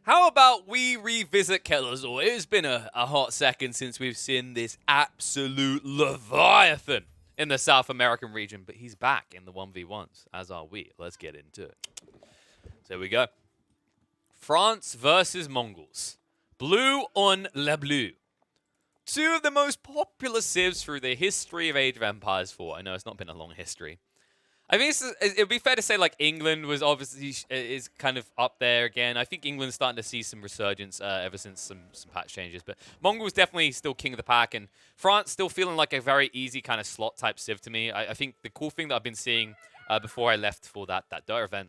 How about we revisit Kellerzor? It has been a hot second since we've seen this absolute leviathan in the South American region, but he's back in the 1v1s, as are we. Let's get into it. So here we go. France versus Mongols. Blue on Le Bleu. Two of the most popular civs through the history of Age of Empires 4. I know it's not been a long history. I think it would be fair to say like England was obviously is kind of up there again. I think England's starting to see some resurgence ever since some patch changes. But Mongols definitely still king of the pack, and France still feeling like a very easy kind of slot type civ to me. I think the cool thing that I've been seeing before I left for that Dirt event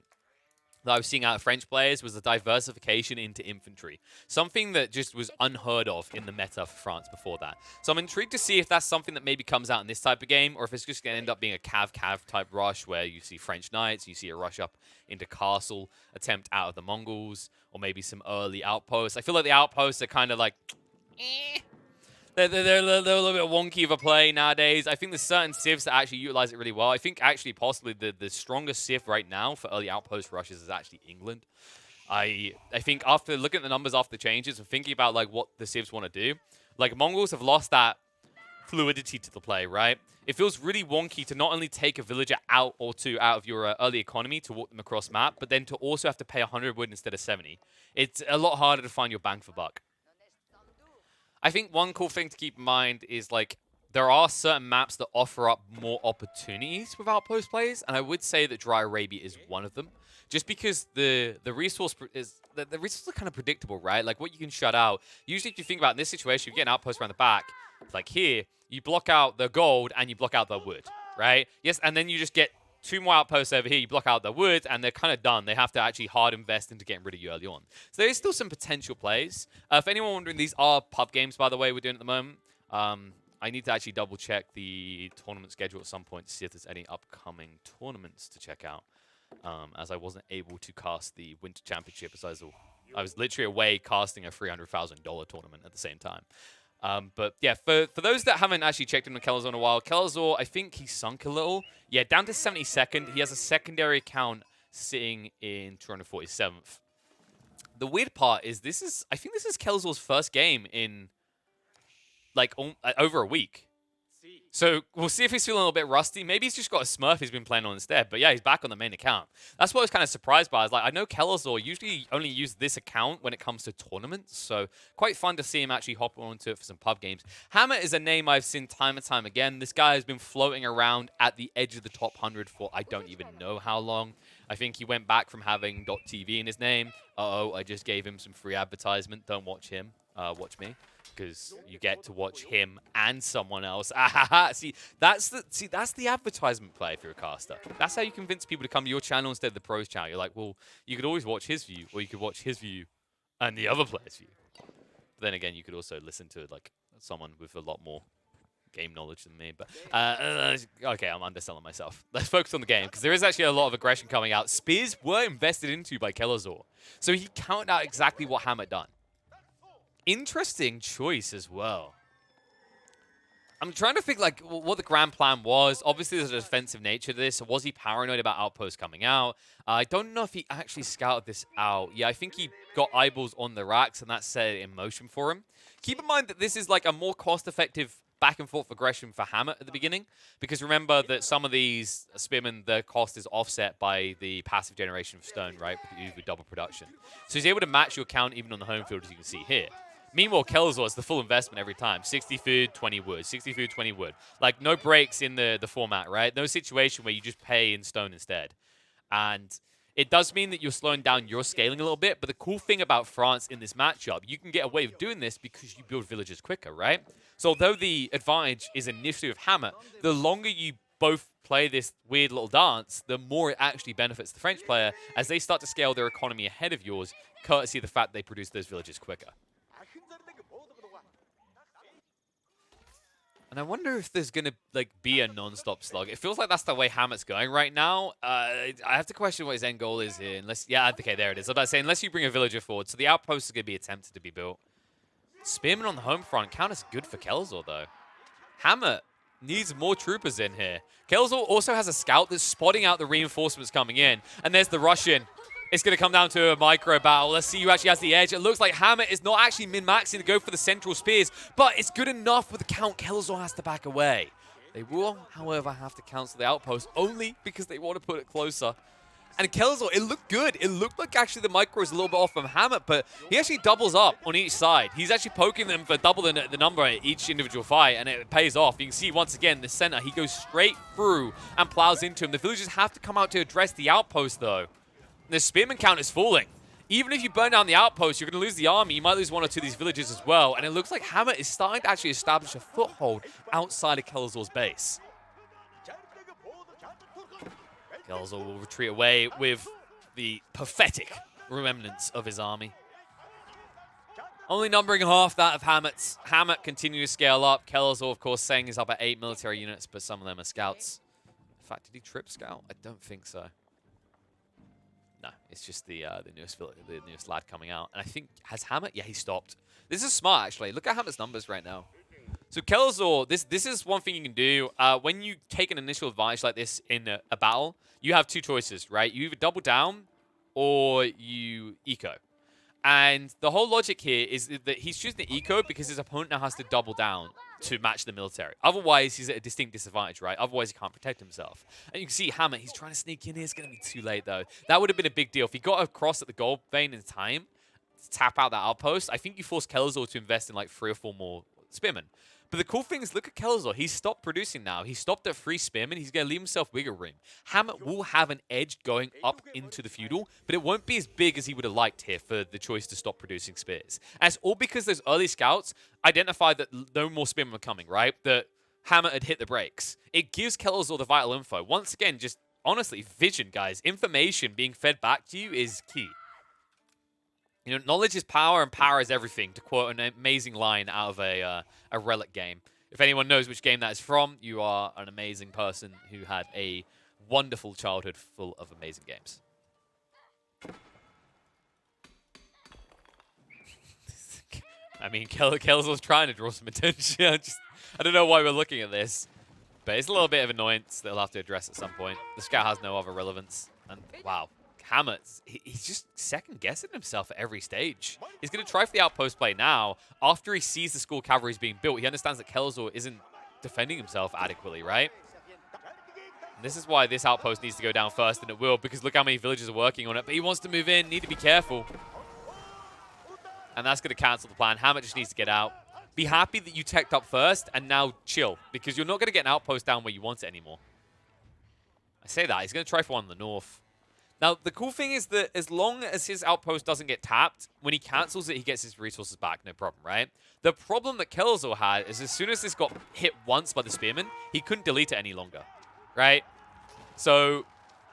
that I was seeing out of French players was the diversification into infantry. Something that just was unheard of in the meta for France before that. So I'm intrigued to see if that's something that maybe comes out in this type of game, or if it's just going to end up being a cav type rush where you see French knights, you see a rush up into castle, attempt out of the Mongols, or maybe some early outposts. I feel like the outposts are kind of like, They're a little bit wonky of a play nowadays. I think there's certain civs that actually utilize it really well. I think actually possibly the strongest civ right now for early outpost rushes is actually England. I think after looking at the numbers after the changes and thinking about like what the civs want to do, like Mongols have lost that fluidity to the play, right? It feels really wonky to not only take a villager out or two out of your early economy to walk them across map, but then to also have to pay 100 wood instead of 70. It's a lot harder to find your bang for buck. I think one cool thing to keep in mind is like there are certain maps that offer up more opportunities with outpost plays, and I would say that Dry Arabia is one of them. Just because the resources are kind of predictable, right? Like what you can shut out. Usually, if you think about in this situation, you get an outpost around the back. Like here, you block out the gold and you block out the wood, right? Yes, and then you just get two more outposts over here, you block out the wood, and they're kind of done. They have to actually hard invest into getting rid of you early on. So there is still some potential plays. If anyone wondering, these are pub games, by the way, we're doing at the moment. I need to actually double-check the tournament schedule at some point to see if there's any upcoming tournaments to check out, as I wasn't able to cast the Winter Championship, as I was literally away casting a $300,000 tournament at the same time. But yeah, for those that haven't actually checked in on Kellerzor in a while, Kellerzor, I think he sunk a little. Yeah, down to 72nd. He has a secondary account sitting in 247th. The weird part is I think this is Kellerzor's first game in like over a week. So we'll see if he's feeling a little bit rusty. Maybe he's just got a Smurf he's been playing on instead. But yeah, he's back on the main account. That's what I was kind of surprised by. I know Kellerzor usually only use this account when it comes to tournaments. So quite fun to see him actually hop onto it for some pub games. Hammer is a name I've seen time and time again. This guy has been floating around at the edge of the top 100 for I don't even know how long. I think he went back from having .tv in his name. Uh-oh, I just gave him some free advertisement. Don't watch him. Watch me. Because you get to watch him and someone else. See, that's the advertisement play if you're a caster. That's how you convince people to come to your channel instead of the pros channel. You're like, well, you could always watch his view, or you could watch his view and the other player's view. But then again, you could also listen to like someone with a lot more game knowledge than me. But okay, I'm underselling myself. Let's focus on the game because there is actually a lot of aggression coming out. Spears were invested into by Kellerzor, so he counted out exactly what Hammer done. Interesting choice as well. I'm trying to think like what the grand plan was. Obviously, there's a defensive nature to this. Was he paranoid about outposts coming out? I don't know if he actually scouted this out. Yeah, I think he got eyeballs on the racks, and that set it in motion for him. Keep in mind that this is like a more cost-effective back and forth aggression for Hammer at the beginning, because remember that some of these Spearmen, the cost is offset by the passive generation of stone, right, with double production. So he's able to match your count even on the home field, as you can see here. Meanwhile, Kellerzor is the full investment every time. 60 food, 20 wood. 60 food, 20 wood. Like, no breaks in the format, right? No situation where you just pay in stone instead. And it does mean that you're slowing down your scaling a little bit, but the cool thing about France in this matchup, you can get away with doing this because you build villages quicker, right? So although the advantage is initially with Hammer, the longer you both play this weird little dance, the more it actually benefits the French player as they start to scale their economy ahead of yours, courtesy of the fact they produce those villages quicker. And I wonder if there's going to like be a non-stop slug. It feels like that's the way Hammer's going right now. I have to question what his end goal is here. Okay, there it is. I was about to say, unless you bring a villager forward. So the outpost is going to be attempted to be built. Spearman on the home front. Count as good for Kellerzor, though. Hammer needs more troopers in here. Kellerzor also has a scout that's spotting out the reinforcements coming in. And there's the Russian. It's going to come down to a micro battle. Let's see who actually has the edge. It looks like Hammer is not actually min-maxing to go for the central spears, but it's good enough with the count. Kelzor has to back away. They will, however, have to cancel the outpost only because they want to put it closer. And Kelzor, it looked good. It looked like actually the micro is a little bit off from Hammer, but he actually doubles up on each side. He's actually poking them for double the number at each individual fight, and it pays off. You can see once again, the center, he goes straight through and plows into him. The villagers have to come out to address the outpost, though. The spearman count is falling. Even if you burn down the outpost, you're going to lose the army. You might lose one or two of these villages as well. And it looks like Hammer is starting to actually establish a foothold outside of Kelzor's base. Kelzor will retreat away with the pathetic remnants of his army. Only numbering half that of Hammet's. Hammett continue to scale up. Kelzor, of course, saying he's up at 8 military units, but some of them are scouts. In fact, did he trip scout? I don't think so. No, it's just the newest lad coming out. And I think, has Hammer? Yeah, he stopped. This is smart, actually. Look at Hammer's numbers right now. So Kelzor, this is one thing you can do. When you take an initial advantage like this in a battle, you have two choices, right? You either double down or you eco. And the whole logic here is that he's choosing the eco because his opponent now has to double down to match the military. Otherwise, he's at a distinct disadvantage, right? Otherwise, he can't protect himself. And you can see Hammer, he's trying to sneak in here. It's going to be too late, though. That would have been a big deal. If he got across at the gold vein in time to tap out that outpost, I think you force Kelzor to invest in like 3 or 4 more spearmen. But the cool thing is, look at Kelzor. He's stopped producing now. He stopped at 3 spearmen. He's going to leave himself wiggle room. Hammer will have an edge going up into the feudal, but it won't be as big as he would have liked here for the choice to stop producing spears. And it's all because those early scouts identified that no more spearmen were coming, right? That Hammer had hit the brakes. It gives Kelzor the vital info. Once again, just honestly, vision, guys. Information being fed back to you is key. You know, knowledge is power and power is everything, to quote an amazing line out of a Relic game. If anyone knows which game that is from, you are an amazing person who had a wonderful childhood full of amazing games. I mean, Kelzor's trying to draw some attention. I don't know why we're looking at this, but it's a little bit of annoyance that he'll have to address at some point. The scout has no other relevance, and wow. Hammer, he's just second-guessing himself at every stage. He's going to try for the outpost play now. After he sees the school cavalry is being built, he understands that Kelzor isn't defending himself adequately, right? And this is why this outpost needs to go down first, and it will, because look how many villagers are working on it. But he wants to move in, need to be careful. And that's going to cancel the plan. Hammer just needs to get out. Be happy that you teched up first, and now chill, because you're not going to get an outpost down where you want it anymore. I say that. He's going to try for one in the north. Now, the cool thing is that as long as his outpost doesn't get tapped, when he cancels it, he gets his resources back, no problem, right? The problem that Kelzor had is as soon as this got hit once by the spearman, he couldn't delete it any longer, right? So,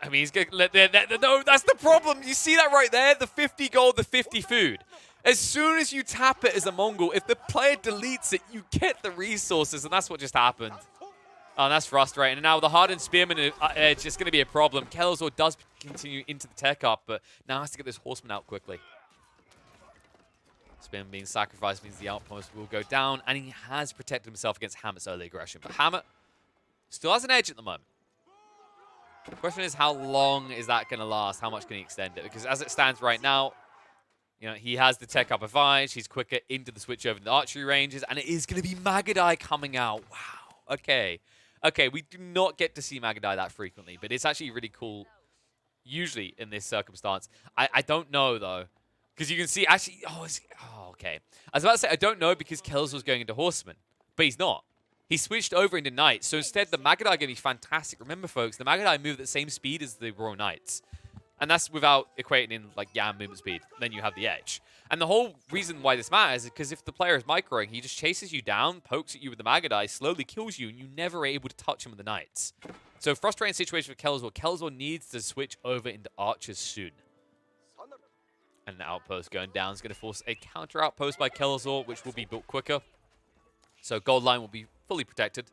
I mean, he's going to... No, that's the problem. You see that right there? The 50 gold, the 50 food. As soon as you tap it as a Mongol, if the player deletes it, you get the resources, and that's what just happened. Oh, and that's frustrating. And now the hardened spearman edge is going to be a problem. Kelzor does continue into the tech up, but now has to get this horseman out quickly. Spearman being sacrificed means the outpost will go down, and he has protected himself against Hammer's early aggression. But Hammer still has an edge at the moment. The question is, how long is that going to last? How much can he extend it? Because as it stands right now, you know, he has the tech up advantage. He's quicker into the switch over to the archery ranges, and it is going to be Magadai coming out. Wow. Okay. Okay, we do not get to see Magadai that frequently, but it's actually really cool, usually in this circumstance. I don't know, though, because you can see, actually, okay. I was about to say, I don't know because Kelzor's going into Horseman, but he's not. He switched over into Knights, so instead the Magadai are going to be fantastic. Remember, folks, the Magadai move at the same speed as the Royal Knights, and that's without equating in, like, Yam movement speed. Then you have the edge. And the whole reason why this matters is because if the player is microing, he just chases you down, pokes at you with the Magadai, slowly kills you, and you never are able to touch him with the Knights. So frustrating situation for Kelzor. Kelzor needs to switch over into Archers soon. And the outpost going down is going to force a counter outpost by Kelzor, which will be built quicker. So gold line will be fully protected.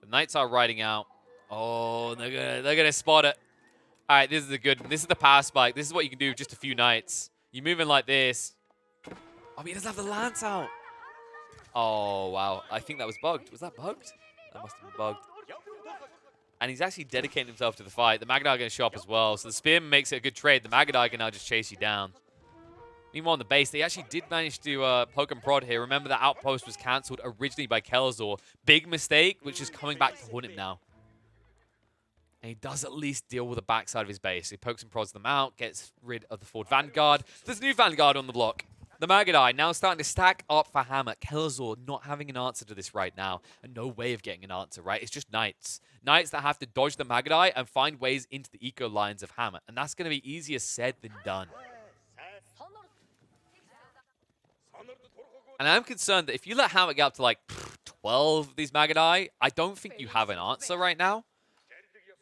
The Knights are riding out. Oh, they're gonna spot it. All right, this is the power spike. This is what you can do with just a few Knights. You move in like this. Oh, he doesn't have the lance out. Oh, wow. I think that was bugged. Was that bugged? That must have been bugged. And he's actually dedicating himself to the fight. The Magadai going to show up as well. So the Spearman makes it a good trade. The Magadai can now just chase you down. Meanwhile, on the base, they actually did manage to poke and prod here. Remember, the outpost was cancelled originally by Kelazor. Big mistake, which is coming back to haunt him now. And he does at least deal with the backside of his base. He pokes and prods them out, gets rid of the forward Vanguard. There's a new Vanguard on the block. The Magadai now starting to stack up for Hammer. Kelazor not having an answer to this right now. And no way of getting an answer, right? It's just Knights. Knights that have to dodge the Magadai and find ways into the eco lines of Hammer. And that's going to be easier said than done. And I'm concerned that if you let Hammer get up to like 12 of these Magadai, I don't think you have an answer right now.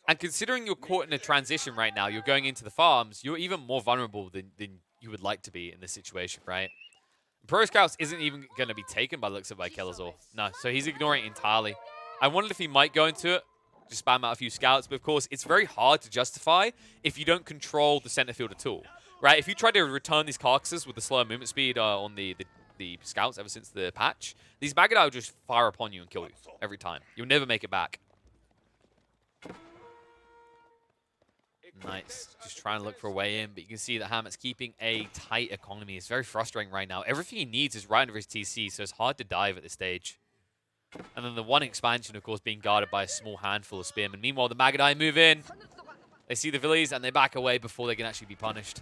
And considering you're caught in a transition right now, you're going into the farms, you're even more vulnerable than you would like to be in this situation, right? Imperial Scouts isn't even going to be taken by the looks of by Kelazor. No, so he's ignoring it entirely. I wondered if he might go into it, just spam out a few scouts, but of course, it's very hard to justify if you don't control the center field at all, right? If you try to return these carcasses with the slower movement speed on the scouts ever since the patch, these Magadai will just fire upon you and kill you every time. You'll never make it back. Nice. Just trying to look for a way in, but you can see that Hammet's keeping a tight economy. It's very frustrating right now. Everything he needs is right under his TC, so it's hard to dive at this stage. And then the one expansion, of course, being guarded by a small handful of spearmen. Meanwhile, the Magadai move in. They see the Villies, and they back away before they can actually be punished.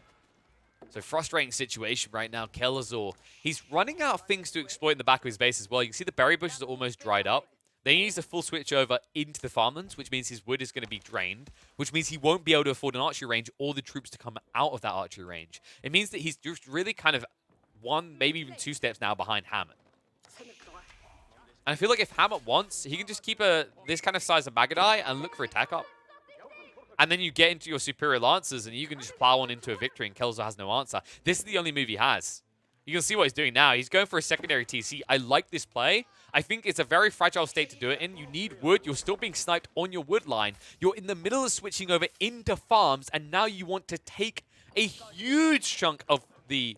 So frustrating situation right now. Kelazor, he's running out of things to exploit in the back of his base as well. You can see the berry bushes are almost dried up. Then he needs a full switch over into the farmlands, which means his wood is going to be drained, which means he won't be able to afford an archery range or the troops to come out of that archery range. It means that he's just really kind of one, maybe even two steps now behind Hammett. And I feel like if Hammett wants, he can just keep this kind of size of Magadai and look for attack up. And then you get into your superior lancers and you can just plow on into a victory and Kelazor has no answer. This is the only move he has. You can see what he's doing now. He's going for a secondary TC. I like this play. I think it's a very fragile state to do it in. You need wood. You're still being sniped on your wood line. You're in the middle of switching over into farms, and now you want to take a huge chunk of the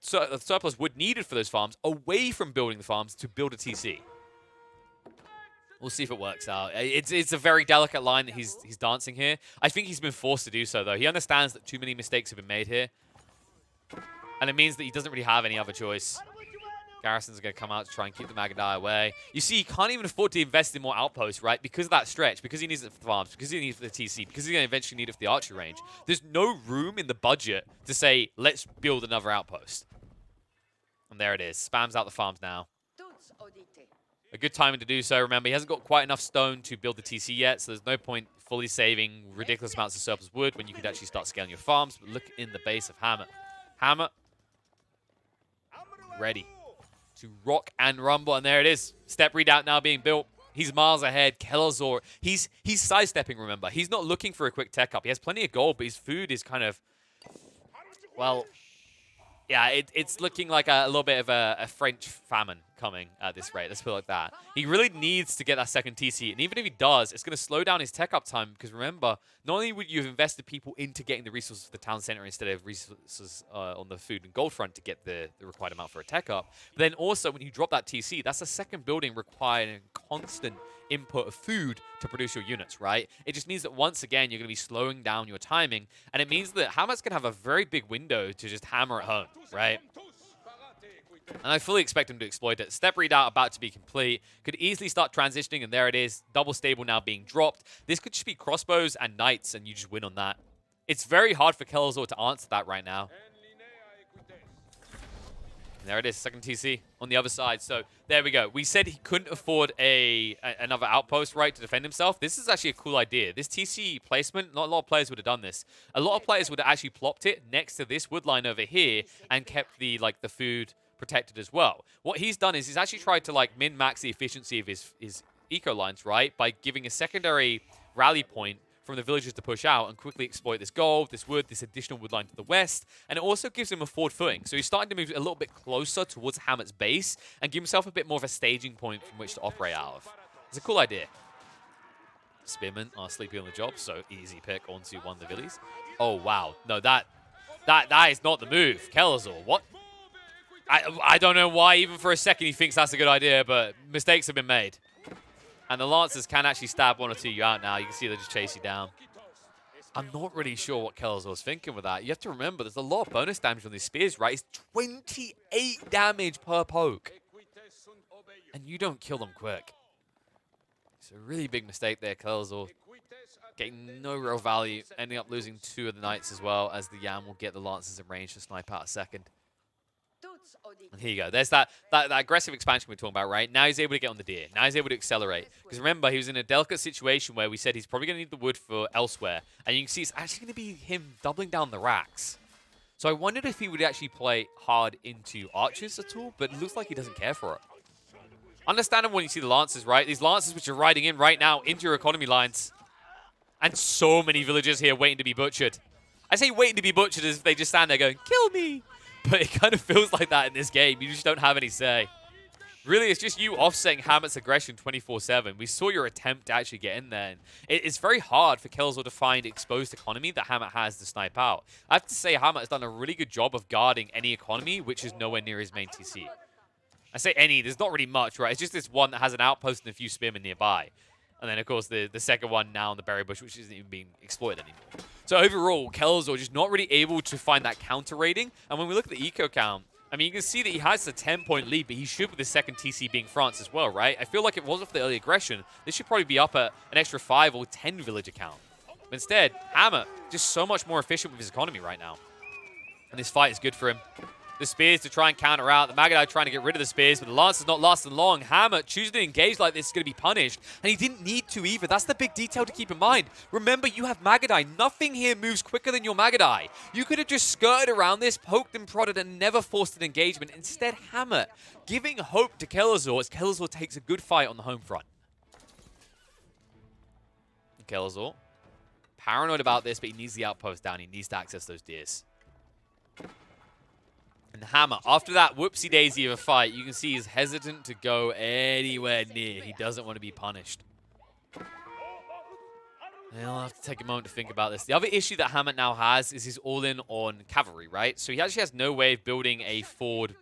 surplus wood needed for those farms away from building the farms to build a TC. We'll see if it works out. It's a very delicate line that he's dancing here. I think he's been forced to do so, though. He understands that too many mistakes have been made here. And it means that he doesn't really have any other choice. Garrisons are going to come out to try and keep the Magadai away. You see, he can't even afford to invest in more outposts, right? Because of that stretch, because he needs it for the farms, because he needs it for the TC, because he's going to eventually need it for the archery range. There's no room in the budget to say, let's build another outpost. And there it is. Spams out the farms now. A good timing to do so. Remember, he hasn't got quite enough stone to build the TC yet, so there's no point fully saving ridiculous amounts of surplus wood when you could actually start scaling your farms. But look in the base of Hammer. Hammer ready to rock and rumble, and there it is. Step redoubt now being built. He's miles ahead. Kelazor, he's sidestepping, remember. He's not looking for a quick tech up. He has plenty of gold, but his food is kind of, well, yeah, it's looking like a little bit of a French famine coming at this rate. Let's put it like that. He really needs to get that second TC, and even if he does, it's going to slow down his tech up time, because remember, not only would you have invested people into getting the resources for the town center instead of resources on the food and gold front to get the required amount for a tech up, but then also when you drop that TC, that's a second building requiring constant input of food to produce your units, right? It just means that once again, you're going to be slowing down your timing, and it means that Hammer's going to have a very big window to just hammer at home, right? And I fully expect him to exploit it. Step redoubt about to be complete. Could easily start transitioning, and there it is. Double stable now being dropped. This could just be crossbows and knights, and you just win on that. It's very hard for Kelazor to answer that right now. And there it is, second TC on the other side. So there we go. We said he couldn't afford another outpost, right, to defend himself. This is actually a cool idea. This TC placement, not a lot of players would have done this. A lot of players would have actually plopped it next to this wood line over here and kept the food protected as well. What he's done is he's actually tried to min-max the efficiency of his eco lines, right, by giving a secondary rally point from the villagers to push out and quickly exploit this gold, this wood, this additional wood line to the west, and it also gives him a forward footing. So he's starting to move a little bit closer towards Hammett's base and give himself a bit more of a staging point from which to operate out of. It's a cool idea. Spearmen are sleeping on the job, so easy pick onto one of the villies. Oh wow, no, that is not the move. Kelazor, what? I don't know why, even for a second, he thinks that's a good idea, but mistakes have been made. And the Lancers can actually stab one or two you out now. You can see they just chase you down. I'm not really sure what Kelazor's thinking with that. You have to remember, there's a lot of bonus damage on these spears, right? It's 28 damage per poke. And you don't kill them quick. It's a really big mistake there, Kelazor. Getting no real value, ending up losing 2 of the Knights as well, as the Yam will get the Lancers in range to snipe out a second. And here you go. There's that aggressive expansion we're talking about, right? Now he's able to get on the deer. Now he's able to accelerate. Because remember, he was in a delicate situation where we said he's probably going to need the wood for elsewhere. And you can see it's actually going to be him doubling down the racks. So I wondered if he would actually play hard into archers at all, but it looks like he doesn't care for it. Understandable when you see the Lancers, right? These Lancers which are riding in right now into your economy lines. And so many villagers here waiting to be butchered. I say waiting to be butchered as if they just stand there going, kill me! But it kind of feels like that in this game. You just don't have any say. Really, it's just you offsetting Hamet's aggression 24/7. We saw your attempt to actually get in there. And it's very hard for Kelazor to find exposed economy that Hamet has to snipe out. I have to say Hamet has done a really good job of guarding any economy which is nowhere near his main TC. I say any, there's not really much, right? It's just this one that has an outpost and a few spearmen nearby. And then, of course, the second one now in the berry bush, which isn't even being exploited anymore. So overall, Kelazor just not really able to find that counter raiding. And when we look at the eco count, I mean, you can see that he has a 10-point lead, but he should with the second TC being France as well, right? I feel like if it wasn't for the early aggression, this should probably be up at an extra 5 or 10 villager count. But instead, Hamet just so much more efficient with his economy right now. And this fight is good for him. The spears to try and counter out. The Magadai trying to get rid of the spears, but the Lancer's not lasting long. Hamet choosing to engage like this is going to be punished, and he didn't need to either. That's the big detail to keep in mind. Remember, you have Magadai. Nothing here moves quicker than your Magadai. You could have just skirted around this, poked and prodded, and never forced an engagement. Instead, Hamet giving hope to Kelazor as Kelazor takes a good fight on the home front. Kelazor, paranoid about this, but he needs the outpost down. He needs to access those deers. And Hamet, after that whoopsie-daisy of a fight, you can see he's hesitant to go anywhere near. He doesn't want to be punished. And I'll have to take a moment to think about this. The other issue that Hamet now has is he's all in on cavalry, right? So he actually has no way of building a forward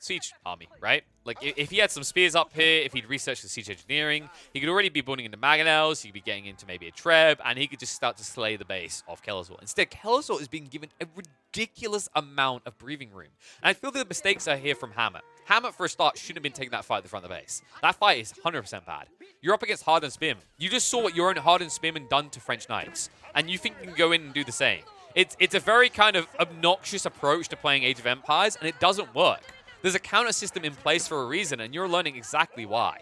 siege army, right? Like, if he had some spears up here, if he'd researched the siege engineering, he could already be building into Mangonels, he could be getting into maybe a Treb, and he could just start to slay the base of Kelazor. Instead, Kelazor is being given a ridiculous amount of breathing room. And I feel the mistakes are here from Hamet. Hamet, for a start, shouldn't have been taking that fight at the front of the base. That fight is 100% bad. You're up against hardened spearmen. You just saw what your own hardened spearmen done to French knights, and you think you can go in and do the same. It's a very kind of obnoxious approach to playing Age of Empires, and it doesn't work. There's a counter system in place for a reason, and you're learning exactly why.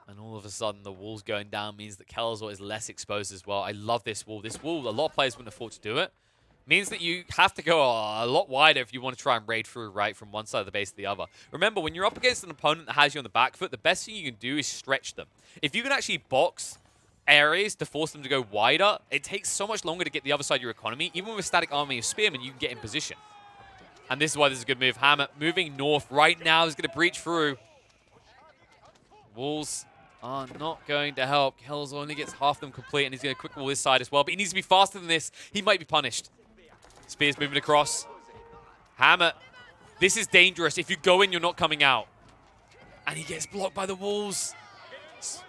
And all of a sudden, the wall's going down means that Kelazor is less exposed as well. I love this wall. This wall, a lot of players wouldn't afford to do it. Means that you have to go a lot wider if you want to try and raid through right from one side of the base to the other. Remember, when you're up against an opponent that has you on the back foot, the best thing you can do is stretch them. If you can actually box areas to force them to go wider, it takes so much longer to get the other side of your economy. Even with a static army of spearmen, you can get in position. And this is why this is a good move. Hamet moving north right now is going to breach through. Walls are not going to help. Kelazor only gets half them complete, and he's going to quick wall this side as well. But he needs to be faster than this. He might be punished. Spears moving across. Hamet, this is dangerous. If you go in, you're not coming out. And he gets blocked by the walls. It's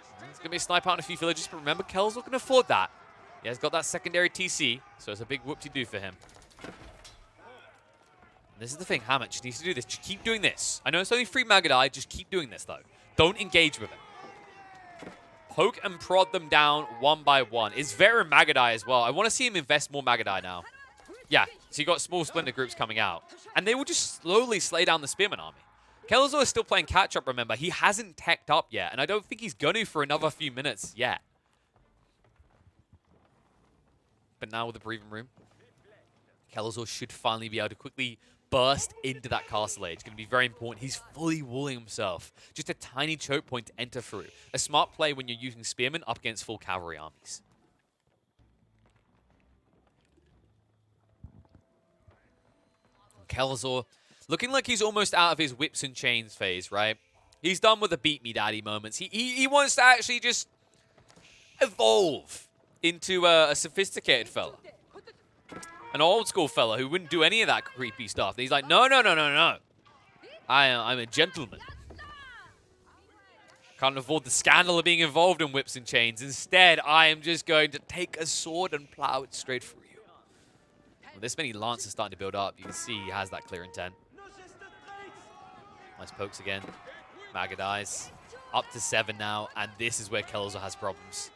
going to be a snipe out on a few villages, but remember, Kelazor can afford that. He has got that secondary TC, so it's a big whoop-de-doo for him. And this is the thing, Hamet just needs to do this. Just keep doing this. I know it's only 3 Magadai, just keep doing this, though. Don't engage with it. Poke and prod them down one by one. It's very Magadai as well. I want to see him invest more Magadai now. Yeah, so you got small splinter groups coming out. And they will just slowly slay down the Spearman army. Kelazor is still playing catch-up, remember. He hasn't teched up yet, and I don't think he's going to for another few minutes yet. But now with the breathing room, Kelazor should finally be able to quickly burst into that castle age. It's going to be very important. He's fully walling himself. Just a tiny choke point to enter through. A smart play when you're using spearmen up against full cavalry armies. Kelazor looking like he's almost out of his whips and chains phase, right? He's done with the beat me daddy moments. He wants to actually just evolve into a sophisticated fella. An old school fella who wouldn't do any of that creepy stuff. He's like, no, no, no, no, no. I'm a gentleman. Can't avoid the scandal of being involved in whips and chains. Instead, I am just going to take a sword and plow it straight through you. Well, this many lances starting to build up. You can see he has that clear intent. Nice pokes again. Maga dies. Up to 7 now, and this is where Kelzo has problems.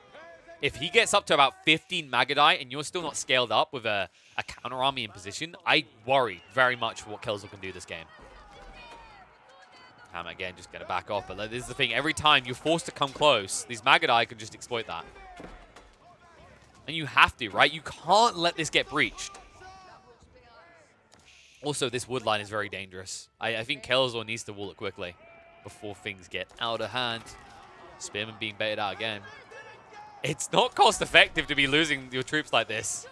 If he gets up to about 15 Magadai and you're still not scaled up with a counter army in position, I worry very much for what Kelzo can do this game. Hammer again, just gonna back off. But this is the thing, every time you're forced to come close, these Magadai can just exploit that. And you have to, right? You can't let this get breached. Also, this wood line is very dangerous. I think Kelzo needs to wall it quickly before things get out of hand. Spearman being baited out again. It's not cost effective to be losing your troops like this.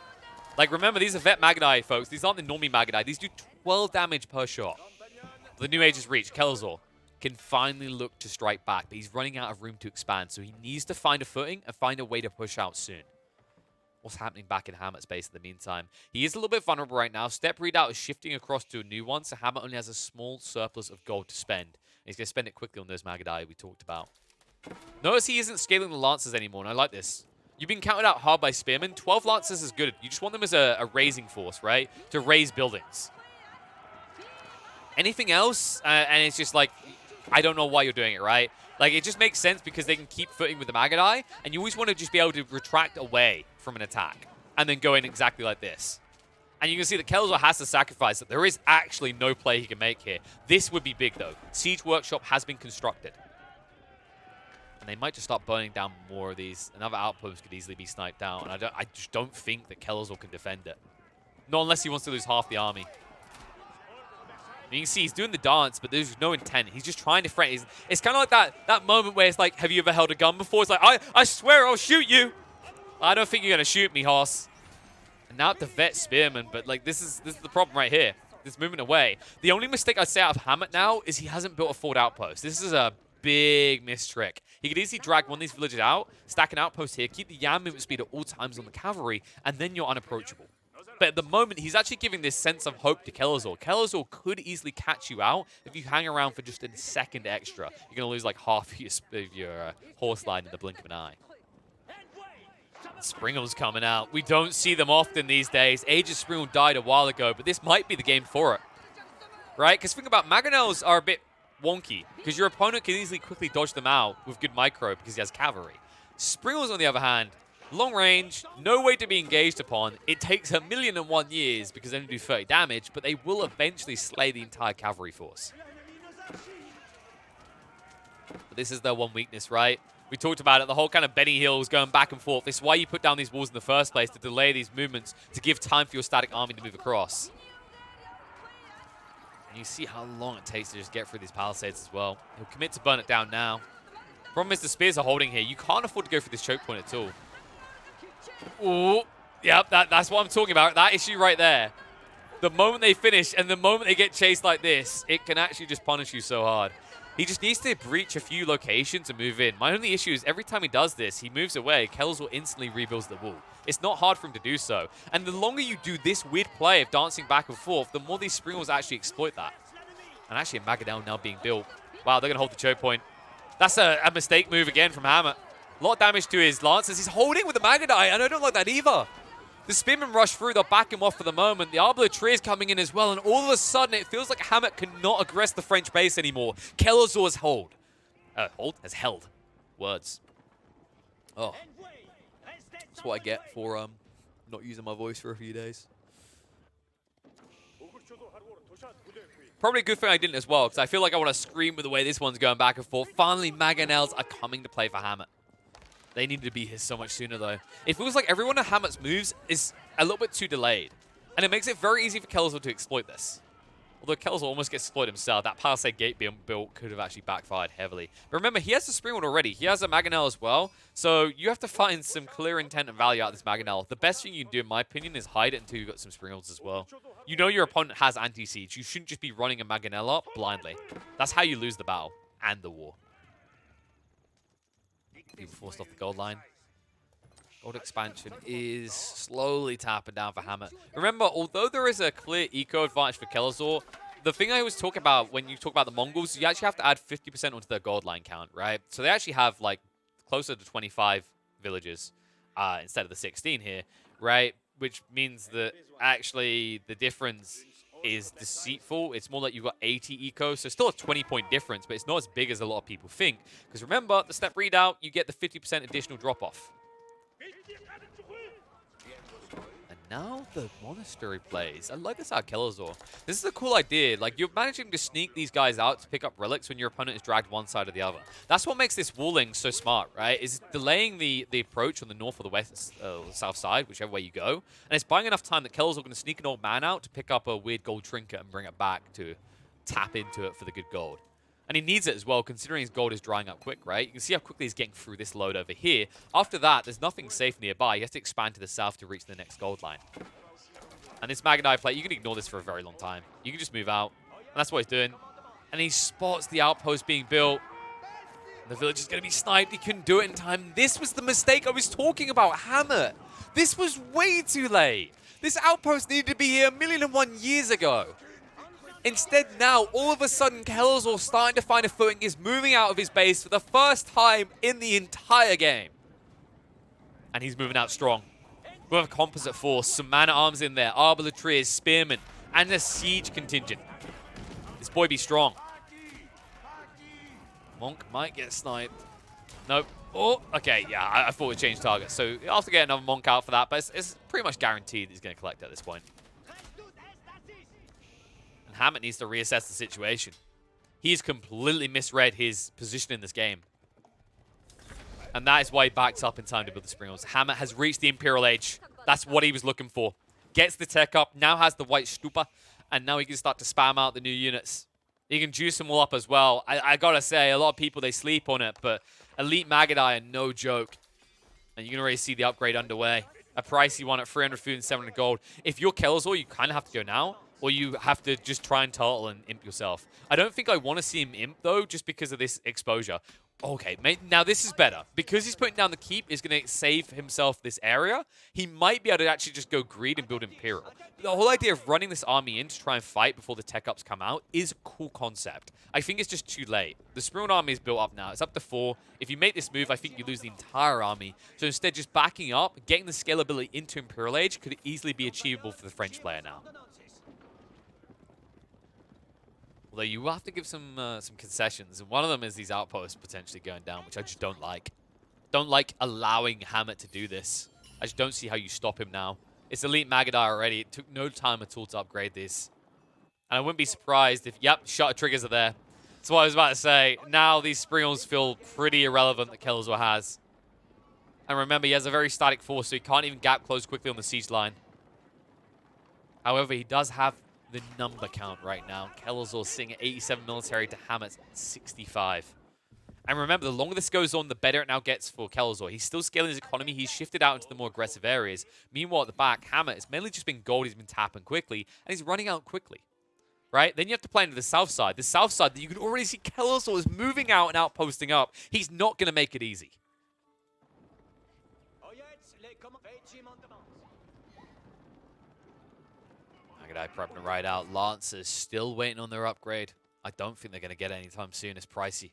Like, remember, these are Vet Magadai, folks. These aren't the normie Magadai. These do 12 damage per shot. The new age is reached. Kelzor can finally look to strike back, but he's running out of room to expand, so he needs to find a footing and find a way to push out soon. What's happening back in Hammet's base in the meantime? He is a little bit vulnerable right now. Step readout is shifting across to a new one, so Hammet only has a small surplus of gold to spend. He's going to spend it quickly on those Magadai we talked about. Notice he isn't scaling the Lancers anymore, and I like this. You've been counted out hard by Spearmen. 12 Lancers is good. You just want them as a raising force, right? To raise buildings. Anything else, and it's just like, I don't know why you're doing it, right? Like, it just makes sense because they can keep footing with the Magadai, and you always want to just be able to retract away from an attack, and then go in exactly like this. And you can see that Kelzor has to sacrifice that there is actually no play he can make here. This would be big, though. Siege Workshop has been constructed. And they might just start burning down more of these. Another outpost could easily be sniped down. And I just don't think that Kelzor can defend it. Not unless he wants to lose half the army. You can see he's doing the dance, but there's no intent. He's just trying to threaten. It's kind of like that moment where it's like, have you ever held a gun before? It's like, I swear I'll shoot you. I don't think you're going to shoot me, horse. And now the Vet Spearman, but like this is the problem right here. This movement away. The only mistake I'd say out of Hammet now is he hasn't built a forward outpost. This is a big missed trick. He could easily drag one of these villages out, stack an outpost here, keep the Yam movement speed at all times on the cavalry, and then you're unapproachable. But at the moment, he's actually giving this sense of hope to Kelazor. Kelazor could easily catch you out if you hang around for just a second extra. You're going to lose like half of your horse line in the blink of an eye. Springel's coming out. We don't see them often these days. Aegis Springle died a while ago, but this might be the game for it. Right? Because think about Mangonels are a bit wonky, because your opponent can easily quickly dodge them out with good micro because he has cavalry. Springles, on the other hand, long range, no way to be engaged upon. It takes 1,000,001 years because they only do 30 damage, but they will eventually slay the entire cavalry force. But this is their one weakness, right? We talked about it, the whole kind of Benny Hills going back and forth. This is why you put down these walls in the first place, to delay these movements, to give time for your static army to move across. And you see how long it takes to just get through these palisades as well. He'll commit to burn it down now. Problem is the spears are holding here. You can't afford to go for this choke point at all. Ooh, yep, that's what I'm talking about. That issue right there. The moment they finish and the moment they get chased like this, it can actually just punish you so hard. He just needs to breach a few locations and move in. My only issue is every time he does this, he moves away, Kelzor instantly rebuilds the wall. It's not hard for him to do so. And the longer you do this weird play of dancing back and forth, the more these Springles actually exploit that. And actually a Magadel now being built. Wow, they're going to hold the choke point. That's a mistake move again from Hammer. A lot of damage to his Lancers. He's holding with the Magadai, and I don't like that either. The Spearmen rush through, they'll back him off for the moment. The Arbaletier is coming in as well, and all of a sudden it feels like Hammet cannot aggress the French base anymore. Kelazor has held. Words. Oh. That's what I get for not using my voice for a few days. Probably a good thing I didn't as well, because I feel like I want to scream with the way this one's going back and forth. Finally, Mangonels are coming to play for Hammet. They needed to be here so much sooner, though. It feels like every one of Hammet's moves is a little bit too delayed. And it makes it very easy for Kelzor to exploit this. Although Kelzor almost gets exploited himself. That Palisade Gate being built could have actually backfired heavily. But remember, he has the Springwood already. He has a Mangonel as well. So you have to find some clear intent and value out of this Mangonel. The best thing you can do, in my opinion, is hide it until you've got some Springwoods as well. You know your opponent has anti-siege. You shouldn't just be running a Mangonel up blindly. That's how you lose the battle and the war. People forced off the gold line. Gold expansion is slowly tapping down for Hammet. Remember, although there is a clear eco advantage for Kelazor, the thing I always talk about when you talk about the Mongols, you actually have to add 50% onto their gold line count, right? So they actually have like closer to 25 villages instead of the 16 here, right? Which means that actually the difference is deceitful. It's more like you've got 80 eco, so still a 20-point difference, but it's not as big as a lot of people think. Because remember, the step readout, you get the 50% additional drop-off. And now the monastery plays. I like this out Kelazor. This is a cool idea. Like, you're managing to sneak these guys out to pick up relics when your opponent is dragged one side or the other. That's what makes this walling so smart, right? Is delaying the approach on the north or the west, south side, whichever way you go. And it's buying enough time that Kelazor going to sneak an old man out to pick up a weird gold trinket and bring it back to tap into it for the good gold. And he needs it as well, considering his gold is drying up quick, right? You can see how quickly he's getting through this load over here. After that, there's nothing safe nearby. He has to expand to the south to reach the next gold line. And this Magadai play, you can ignore this for a very long time. You can just move out. And that's what he's doing. And he spots the outpost being built. The village is going to be sniped. He couldn't do it in time. This was the mistake I was talking about, Hammer. This was way too late. This outpost needed to be here 1,000,001 years ago. Instead, now, all of a sudden, Kelazor starting to find a footing, is moving out of his base for the first time in the entire game. And he's moving out strong. We have a composite force, some man-at-arms in there, arbaletiers, spearmen, and a siege contingent. This boy be strong. Monk might get sniped. Nope. Oh, okay, yeah, I thought we'd change targets. So I'll have to get another Monk out for that, but it's pretty much guaranteed he's going to collect at this point. And Hammett needs to reassess the situation. He's completely misread his position in this game. And that is why he backs up in time to build the Springles. Hammett has reached the Imperial Age. That's what he was looking for. Gets the tech up, now has the White Stupa, and now he can start to spam out the new units. He can juice them all up as well. I gotta say, a lot of people, they sleep on it, but Elite Magadai are no joke. And you can already see the upgrade underway. A pricey one at 300 food and 700 gold. If you're Kelazor, you kind of have to go now, or you have to just try and turtle and imp yourself. I don't think I want to see him imp, though, just because of this exposure. Okay, now this is better. Because he's putting down the keep, he's going to save himself this area. He might be able to actually just go greed and build Imperial. But the whole idea of running this army in to try and fight before the tech ups come out is a cool concept. I think it's just too late. The Springald army is built up now. It's up to 4. If you make this move, I think you lose the entire army. So instead, just backing up, getting the scalability into Imperial Age could easily be achievable for the French player now. Although you will have to give some concessions, and one of them is these outposts potentially going down, which I just don't like. Don't like allowing Hammett to do this. I just don't see how you stop him now. It's Elite Magadai already. It took no time at all to upgrade this. And I wouldn't be surprised if, yep, shutter triggers are there. That's what I was about to say. Now these Springals feel pretty irrelevant that Kelazor has. And remember, he has a very static force, so he can't even gap close quickly on the siege line. However, he does have the number count right now. Kelazor sitting at 87 military to Hammett's 65. And remember, the longer this goes on, the better it now gets for Kelazor. He's still scaling his economy. He's shifted out into the more aggressive areas. Meanwhile, at the back, Hammett, it's mainly just been gold. He's been tapping quickly, and he's running out quickly. Right? Then you have to play into the south side. The south side that you can already see Kelazor is moving out and outposting up. He's not going to make it easy. Magadai prepping to ride out. Lancers still waiting on their upgrade. I don't think they're going to get it anytime soon. It's pricey.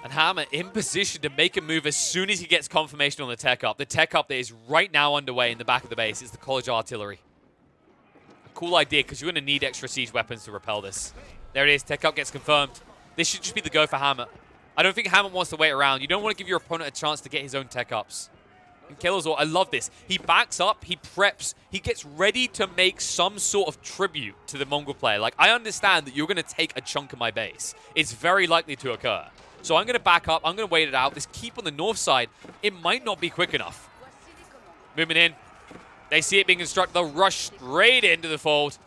And Hammer in position to make a move as soon as he gets confirmation on the tech up. The tech up that is right now underway in the back of the base is the college artillery. A cool idea because you're going to need extra siege weapons to repel this. There it is. Tech up gets confirmed. This should just be the go for Hammer. I don't think Hammer wants to wait around. You don't want to give your opponent a chance to get his own tech ups. And Kelazor, I love this. He backs up, he preps, he gets ready to make some sort of tribute to the Mongol player. Like, I understand that you're going to take a chunk of my base. It's very likely to occur. So I'm going to back up, I'm going to wait it out. This keep on the north side, it might not be quick enough. Moving in. They see it being constructed, they'll rush straight into the fold.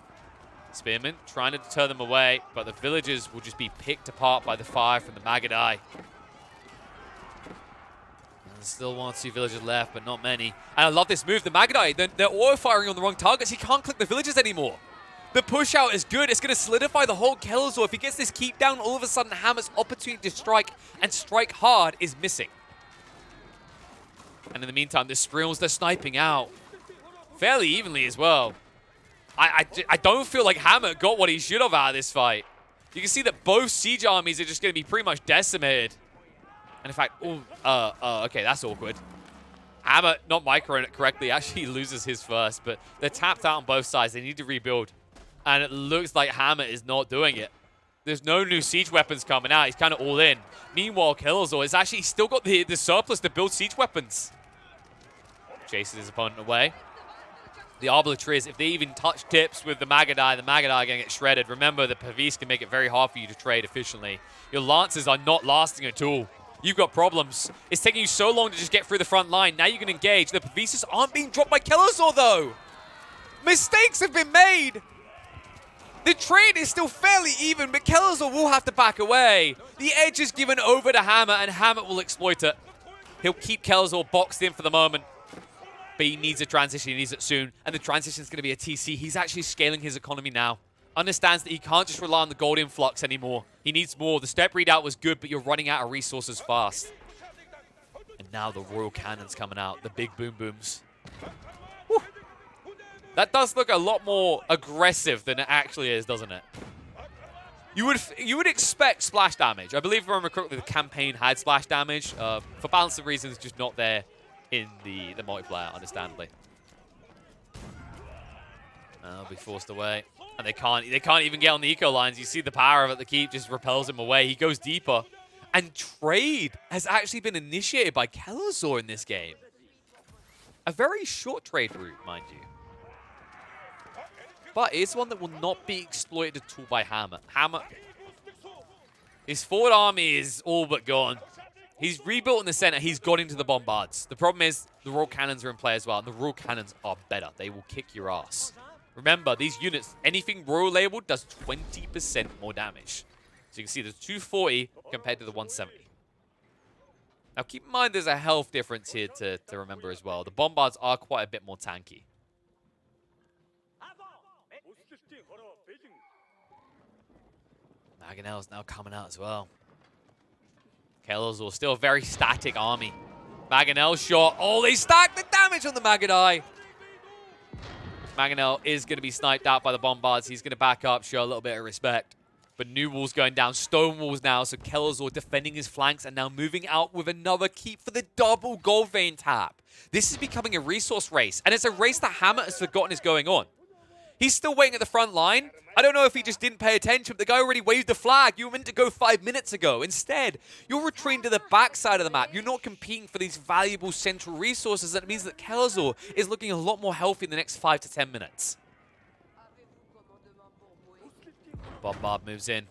Spearmen trying to deter them away, but the villagers will just be picked apart by the fire from the Magadai. Still 1 or 2 villagers left, but not many. And I love this move. The Magadai, they're auto-firing on the wrong targets. He can't click the villagers anymore. The push-out is good. It's going to solidify the whole Kelazor. If he gets this keep down, all of a sudden Hammer's opportunity to strike and strike hard is missing. And in the meantime, the Springals, they're sniping out fairly evenly as well. I don't feel like Hammer got what he should have out of this fight. You can see that both siege armies are just going to be pretty much decimated. And in fact, okay, that's awkward. Hammer, not microing it correctly, actually loses his first, but they're tapped out on both sides. They need to rebuild. And it looks like Hammer is not doing it. There's no new siege weapons coming out. He's kind of all in. Meanwhile, Killazor has actually still got the surplus to build siege weapons. Chases his opponent away. The Arbitrators, if they even touch tips with the Magadai are going to get shredded. Remember, the Pavis can make it very hard for you to trade efficiently. Your Lancers are not lasting at all. You've got problems. It's taking you so long to just get through the front line. Now you can engage. The Pavises aren't being dropped by Killazor, though. Mistakes have been made. The trade is still fairly even, but Killazor will have to back away. The edge is given over to Hammer, and Hammer will exploit it. He'll keep Killazor boxed in for the moment. But he needs a transition. He needs it soon. And the transition is going to be a TC. He's actually scaling his economy now. Understands that he can't just rely on the gold influx anymore. He needs more. The step readout was good, but you're running out of resources fast. And now the Royal Cannons coming out. The big boom booms. Whew. That does look a lot more aggressive than it actually is, doesn't it? You would expect splash damage. I believe, if I remember correctly, the campaign had splash damage. For balance of reasons, just not there in the multiplayer, understandably. They'll be forced away. And they can't even get on the eco lines. You see the power of it. The keep just repels him away. He goes deeper. And trade has actually been initiated by Killazor in this game. A very short trade route, mind you. But it's one that will not be exploited at all by Hammer. Hammer, his forward army is all but gone. He's rebuilt in the center. He's got into the bombards. The problem is the Royal Cannons are in play as well, and the Royal Cannons are better. They will kick your ass. Remember, these units, anything Royal labeled does 20% more damage. So you can see there's 240 compared to the 170. Now keep in mind there's a health difference here to remember as well. The bombards are quite a bit more tanky. Maganel's now coming out as well. Killazor, still a very static army. Maganel shot. Oh, they stacked the damage on the Magadai. Maganel is going to be sniped out by the bombards. He's going to back up, show a little bit of respect. But new walls going down, stone walls now. So Killazor defending his flanks and now moving out with another keep for the double gold vein tap. This is becoming a resource race, and it's a race that Hammer has forgotten is going on. He's still waiting at the front line. I don't know if he just didn't pay attention, but the guy already waved the flag. You were meant to go 5 minutes ago. Instead, you're retreating to the back side of the map. You're not competing for these valuable central resources. That means that Killazor is looking a lot more healthy in the next 5 to 10 minutes. Bombard moves in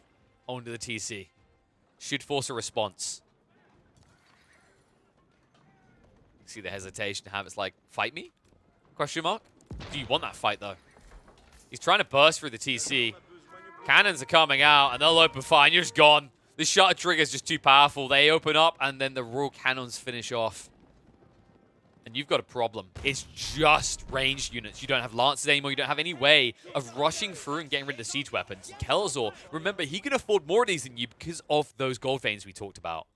onto the TC. Should force a response. See the hesitation. It's like, fight me? Question mark? Do you want that fight, though? He's trying to burst through the TC. Cannons are coming out, and they'll open fire, and you're just gone. The shutter trigger is just too powerful. They open up, and then the Royal Cannons finish off. And you've got a problem. It's just ranged units. You don't have Lancers anymore. You don't have any way of rushing through and getting rid of the siege weapons. Killazor, remember, he can afford more of these than you because of those gold veins we talked about.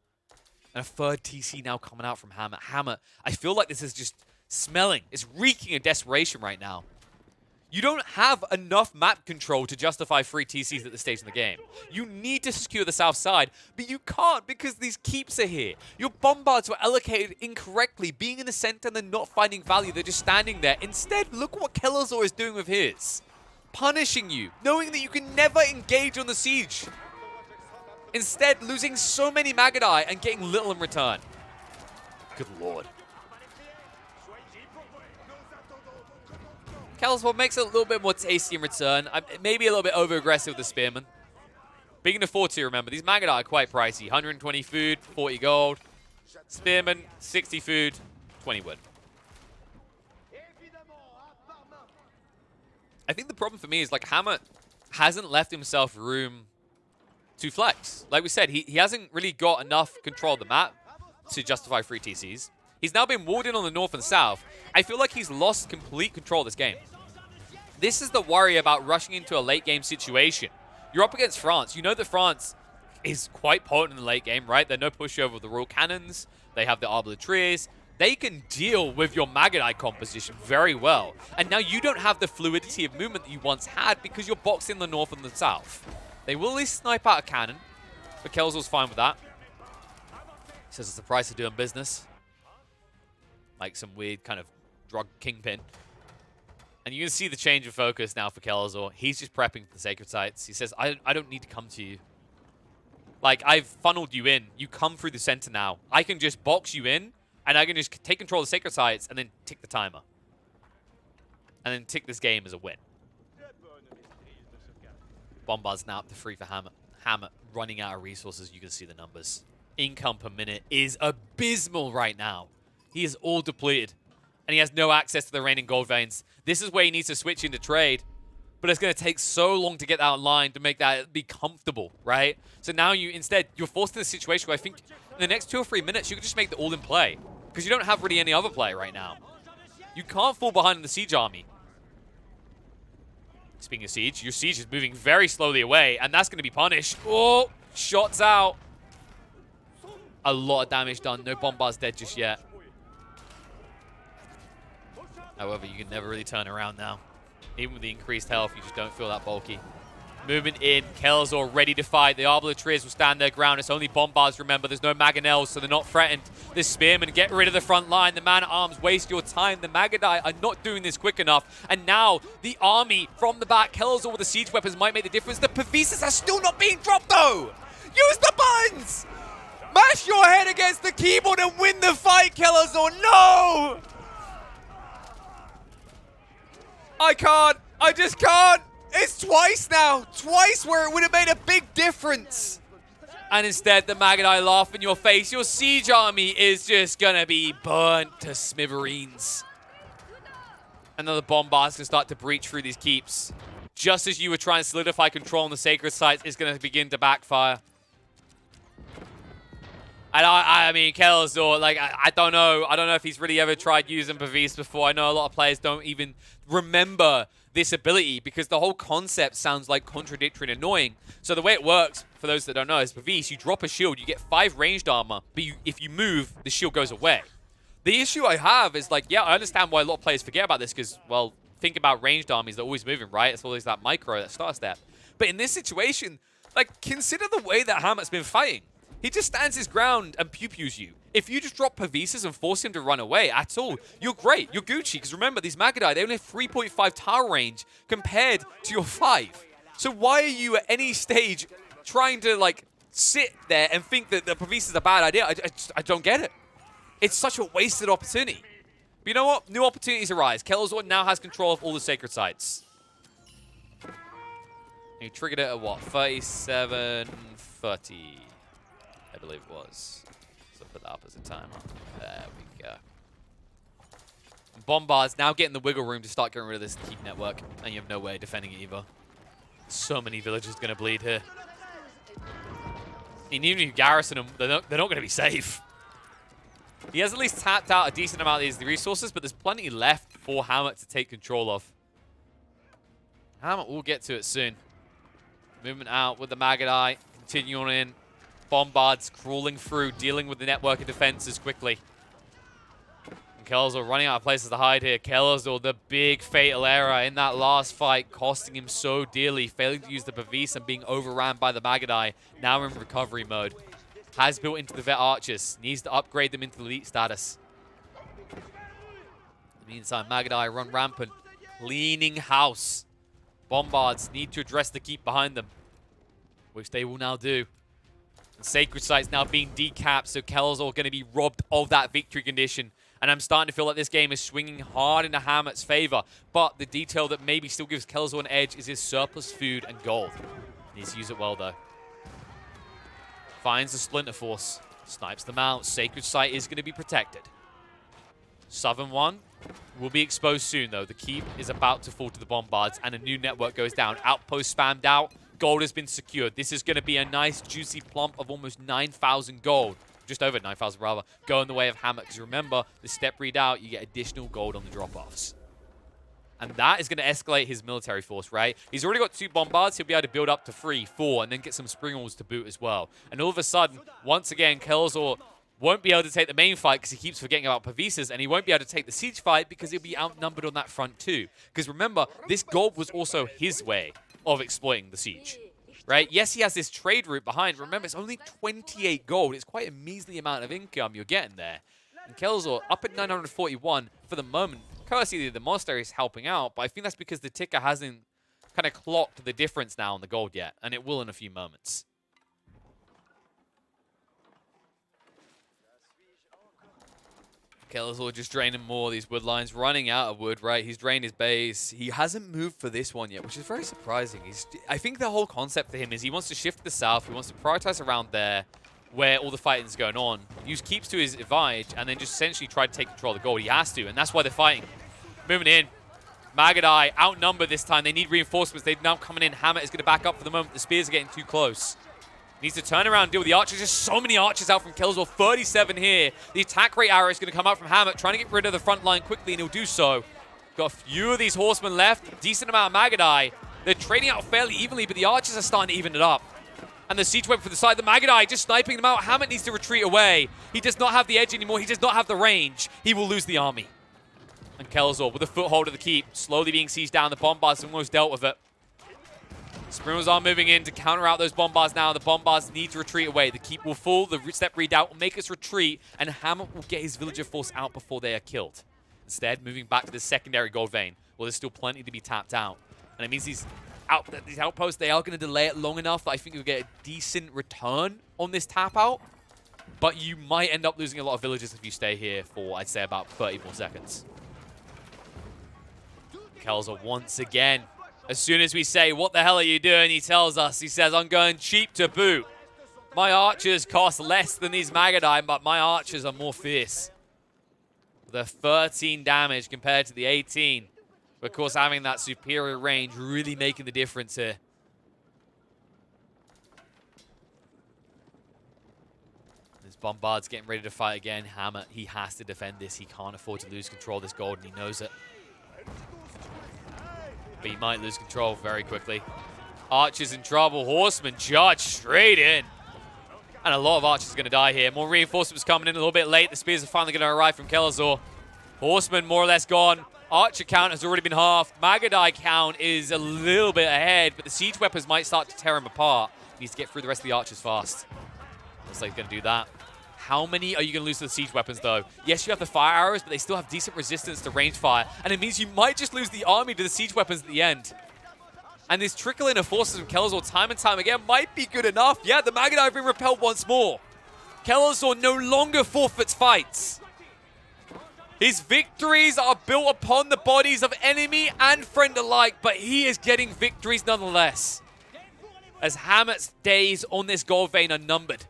And a third TC now coming out from Hammer. Hammer, I feel like this is just smelling. It's reeking of desperation right now. You don't have enough map control to justify 3 TCs at this stage in the game. You need to secure the south side, but you can't because these keeps are here. Your bombards were allocated incorrectly, being in the center and then not finding value. They're just standing there. Instead, look what Killazor is doing with his. Punishing you, knowing that you can never engage on the siege. Instead, losing so many Magadai and getting little in return. Good lord. Killazor makes it a little bit more tasty in return. Maybe a little bit over-aggressive with the Spearman. Being a 4-2, remember, these Magadai are quite pricey. 120 food, 40 gold. Spearman, 60 food, 20 wood. I think the problem for me is, like, Hammer hasn't left himself room to flex. Like we said, he hasn't really got enough control of the map to justify 3 TCs. He's now been walled in on the north and south. I feel like he's lost complete control of this game. This is the worry about rushing into a late game situation. You're up against France. You know that France is quite potent in the late game, right? They're no pushover with the Royal Cannons. They have the Arbitrators. they can deal with your Magadai composition very well. And now you don't have the fluidity of movement that you once had because you're boxed in the north and the south. They will at least snipe out a cannon, but Kelzor's fine with that. He says it's the price of doing business. Like some weird kind of drug kingpin. And you can see the change of focus now for Kelzor. He's just prepping for the sacred sites. He says, I don't need to come to you. Like, I've funneled you in. You come through the center now. I can just box you in, and I can just take control of the sacred sites and then tick the timer. And then tick this game as a win. Bombard's now up to 3 for Hammer. Hammer running out of resources. You can see the numbers. Income per minute is abysmal right now. He is all depleted. And he has no access to the reigning gold veins. This is where he needs to switch into trade. But it's going to take so long to get that online to make that be comfortable, right? So now you're forced in a situation where I think in the next 2 or 3 minutes, you can just make the all-in play. Because you don't have really any other play right now. You can't fall behind in the siege army. Speaking of siege, your siege is moving very slowly away, and that's going to be punished. Oh, shots out. A lot of damage done. No Bombard's dead just yet. However, you can never really turn around now. Even with the increased health, you just don't feel that bulky. Movement in. Kelzor ready to fight. The Arbalatriers will stand their ground. It's only Bombards, remember. There's no Mangonels, so they're not threatened. The Spearmen get rid of the front line. The Man-at-Arms waste your time. The Magadai are not doing this quick enough. And now, the army from the back. Kelzor with the siege weapons might make the difference. The Pavises are still not being dropped, though! Use the buttons! Mash your head against the keyboard and win the fight, Kelzor! No! I can't. I just can't. It's twice now. Twice where it would have made a big difference. And instead, the Magadai laugh in your face. Your siege army is just going to be burnt to smithereens. And then the Bombards can start to breach through these keeps. Just as you were trying to solidify control on the sacred sites, it's going to begin to backfire. And I mean, Kelzor, like, I don't know. I don't know if he's really ever tried using Pavis before. I know a lot of players don't even remember this ability because the whole concept sounds like contradictory and annoying. So the way it works, for those that don't know, is Pavis, you drop a shield, you get 5 ranged armor, but if you move, the shield goes away. The issue I have is, like, yeah, I understand why a lot of players forget about this because, well, think about ranged armies, they're always moving, right? It's always that micro, that start step. But in this situation, like, consider the way that Hamat's been fighting. He just stands his ground and pew-pews you. If you just drop Pavises and force him to run away at all, you're great. You're Gucci. Because remember, these Magadai, they only have 3.5 tower range compared to your 5. So why are you at any stage trying to, like, sit there and think that the Pavis is a bad idea? I don't get it. It's such a wasted opportunity. But you know what? New opportunities arise. Kelzor now has control of all the sacred sites. He triggered it at what? 37, 30. I believe it was. So put that up as a timer. There we go. And Bombard's now getting the wiggle room to start getting rid of this keep network. And you have no way of defending it either. So many villagers going to bleed here. And even if you garrison them, they're not going to be safe. He has at least tapped out a decent amount of these resources, but there's plenty left for Hammett to take control of. Hammett will get to it soon. Movement out with the Magadai. Continue on in. Bombards crawling through, dealing with the network of defenses quickly. And Kelzor running out of places to hide here. Kelzor, the big fatal error in that last fight, costing him so dearly, failing to use the Pavis and being overran by the Magadai. Now in recovery mode. Has built into the Vet Archers. Needs to upgrade them into elite status. In the meantime, Magadai run rampant. Leaning house. Bombards need to address the keep behind them, which they will now do. And Sacred Site's now being decapped, so Kelzor going to be robbed of that victory condition. And I'm starting to feel like this game is swinging hard into Hamat's favor. But the detail that maybe still gives Kelzor an edge is his surplus food and gold. He needs to use it well, though. Finds the Splinter Force. Snipes them out. Sacred Site is going to be protected. Southern one will be exposed soon, though. The keep is about to fall to the Bombards, and a new network goes down. Outpost spammed out. Gold has been secured. This is going to be a nice, juicy plump of almost 9,000 gold. Just over 9,000, rather. Go in the way of Hammett, because remember, the step readout, you get additional gold on the drop-offs. And that is going to escalate his military force, right? He's already got 2 Bombards. He'll be able to build up to 3, 4, and then get some Springals to boot as well. And all of a sudden, once again, Kelzor won't be able to take the main fight because he keeps forgetting about Pavisas, and he won't be able to take the siege fight because he'll be outnumbered on that front too. Because remember, this gold was also his way of exploiting the siege, right? Yes, he has this trade route behind. Remember, it's only 28 gold. It's quite a measly amount of income you're getting there. And Kelzor up at 941 for the moment. Courtesy the monastery is helping out, but I think that's because the ticker hasn't kind of clocked the difference now on the gold yet, and it will in a few moments. Kelzor just draining more of these wood lines, running out of wood, right? He's drained his base. He hasn't moved for this one yet, which is very surprising. I think the whole concept for him is he wants to shift to the south. He wants to prioritize around there where all the fighting's going on. Use keeps to his advantage, and then just essentially try to take control of the gold. He has to, and that's why they're fighting. Moving in. Magadai outnumbered this time. They need reinforcements. They're now coming in. Hammer is going to back up for the moment. The spears are getting too close. Needs to turn around and deal with the archers. Just so many archers out from Kelzor. 37 here. The attack rate arrow is going to come out from Hammer, trying to get rid of the front line quickly, and he'll do so. Got a few of these horsemen left. Decent amount of Magadai. They're trading out fairly evenly, but the archers are starting to even it up. And the siege went for the side. The Magadai just sniping them out. Hammer needs to retreat away. He does not have the edge anymore. He does not have the range. He will lose the army. And Kelzor with a foothold of the keep, slowly being sieged down. The bombards almost dealt with it. Sprinklers are moving in to counter out those bombards now. The bombards need to retreat away. The keep will fall. The step redoubt will make us retreat. And Hammer will get his villager force out before they are killed. Instead, moving back to the secondary gold vein. Well, there's still plenty to be tapped out. And it means these outposts, they are going to delay it long enough that I think you'll get a decent return on this tap out. But you might end up losing a lot of villagers if you stay here for, I'd say, about 30 more seconds. Kelzor once again. As soon as we say, what the hell are you doing? He tells us, he says, I'm going cheap to boot. My archers cost less than these Magadai, but my archers are more fierce. The 13 damage compared to the 18. Of course, having that superior range really making the difference here. This Bombard's getting ready to fight again. Hammer, he has to defend this. He can't afford to lose control of this gold, and he knows it. But he might lose control very quickly. Archers in trouble. Horsemen judge straight in. And a lot of archers are going to die here. More reinforcements coming in a little bit late. The spears are finally going to arrive from Kelzor. Horsemen more or less gone. Archer count has already been halved. Magadai count is a little bit ahead, but the siege weapons might start to tear him apart. He needs to get through the rest of the archers fast. Looks like he's going to do that. How many are you going to lose to the siege weapons, though? Yes, you have the fire arrows, but they still have decent resistance to range fire. And it means you might just lose the army to the siege weapons at the end. And this trickle in of forces from Kelzor time and time again might be good enough. Yeah, the Magadai have been repelled once more. Kelzor no longer forfeits fights. His victories are built upon the bodies of enemy and friend alike, but he is getting victories nonetheless. As Hammer's days on this gold vein are numbered.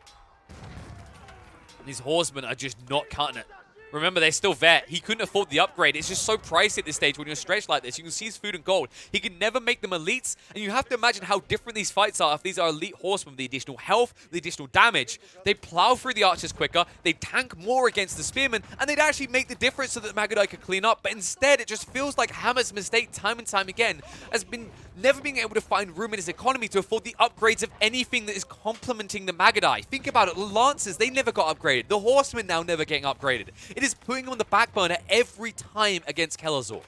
These horsemen are just not cutting it. Remember, they're still vet. He couldn't afford the upgrade. It's just so pricey at this stage when you're stretched like this. You can see his food and gold. He can never make them elites, and you have to imagine how different these fights are if these are elite horsemen with the additional health, the additional damage. They plow through the archers quicker, they tank more against the spearmen, and they'd actually make the difference so that Magadai could clean up. But instead, it just feels like Hammer's mistake time and time again has been never being able to find room in his economy to afford the upgrades of anything that is complementing the Magadai. Think about it. The Lancers, they never got upgraded. The horsemen now never getting upgraded. It is putting him on the back burner every time against Kelzor.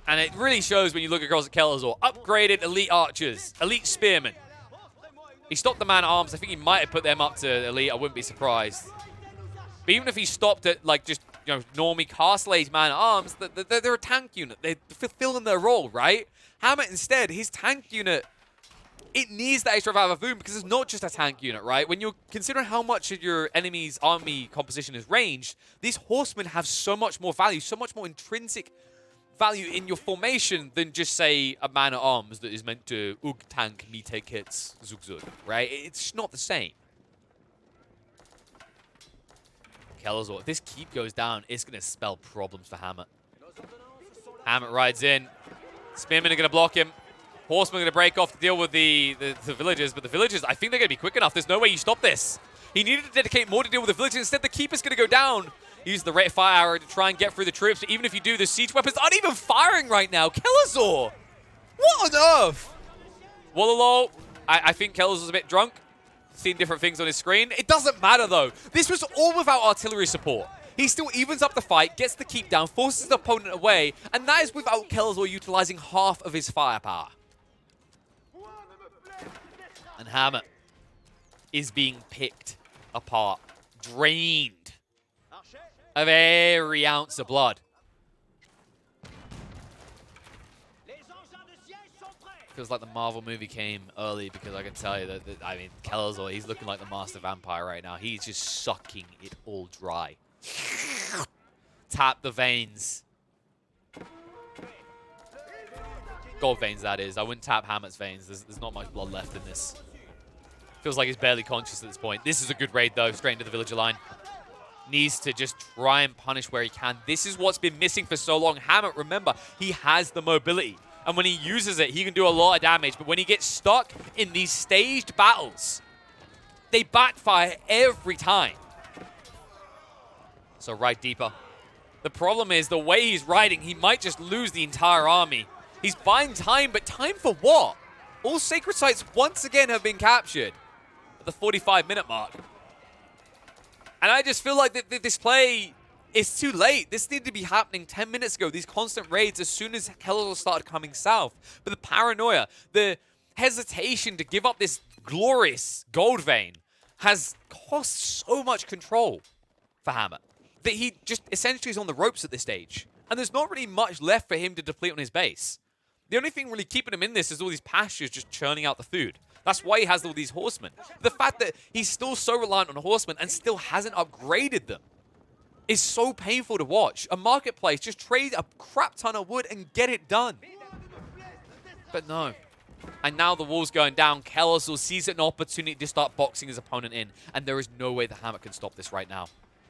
And it really shows when you look across at Kelzor. Upgraded elite archers, elite spearmen. He stopped the man-at-arms. I think he might have put them up to elite. I wouldn't be surprised. But even if he stopped at, like, just, you know, normie castle-age man-at-arms, they're a tank unit. They're fulfilling their role, right? Hammer, instead, his tank unit, it needs that extra Vavavoom because it's not just a tank unit, right? When you're considering how much of your enemy's army composition is ranged, these horsemen have so much more value, so much more intrinsic value in your formation than just, say, a man-at-arms that is meant to tank me take hits, zug, right? It's not the same. Kelzor, if this keep goes down, it's going to spell problems for Hammer. Hammer rides in. Spearmen are going to block him. Horsemen are going to break off to deal with the villagers, but the villagers, I think they're going to be quick enough. There's no way you stop this. He needed to dedicate more to deal with the villagers. Instead, the keeper's going to go down. Use the rate of fire arrow to try and get through the troops, but even if you do, the siege weapons aren't even firing right now. Kelzor! What on earth? Wallalo, I think Kelzor's a bit drunk. seeing different things on his screen. It doesn't matter, though. This was all without artillery support. He still evens up the fight, gets the keep down, forces the opponent away, and that is without Kelzor utilizing half of his firepower. And Hammer is being picked apart, drained of every ounce of blood. Feels like the Marvel movie came early, because I can tell you that I mean, Kelzor, he's looking like the master vampire right now. He's just sucking it all dry. Tap the veins. Gold veins, that is. I wouldn't tap Hammer's veins. There's not much blood left in this. Feels like he's barely conscious at this point. This is a good raid, though, straight into the villager line. Needs to just try and punish where he can. This is what's been missing for so long. Hammer, remember, he has the mobility. And when he uses it, he can do a lot of damage. But when he gets stuck in these staged battles, they backfire every time. So right deeper. The problem is, the way he's riding, he might just lose the entire army. He's buying time, but time for what? All sacred sites once again have been captured at the 45-minute mark. And I just feel like this play is too late. This needed to be happening 10 minutes ago. These constant raids as soon as Kelzor started coming south. But the paranoia, the hesitation to give up this glorious gold vein has cost so much control for Hammer that he just essentially is on the ropes at this stage. And there's not really much left for him to deplete on his base. The only thing really keeping him in this is all these pastures just churning out the food. That's why he has all these horsemen. The fact that he's still so reliant on horsemen and still hasn't upgraded them is so painful to watch. A marketplace, just trade a crap ton of wood and get it done. But no. And now the wall's going down. Kelzor sees an opportunity to start boxing his opponent in, and there is no way the Hammer can stop this right now.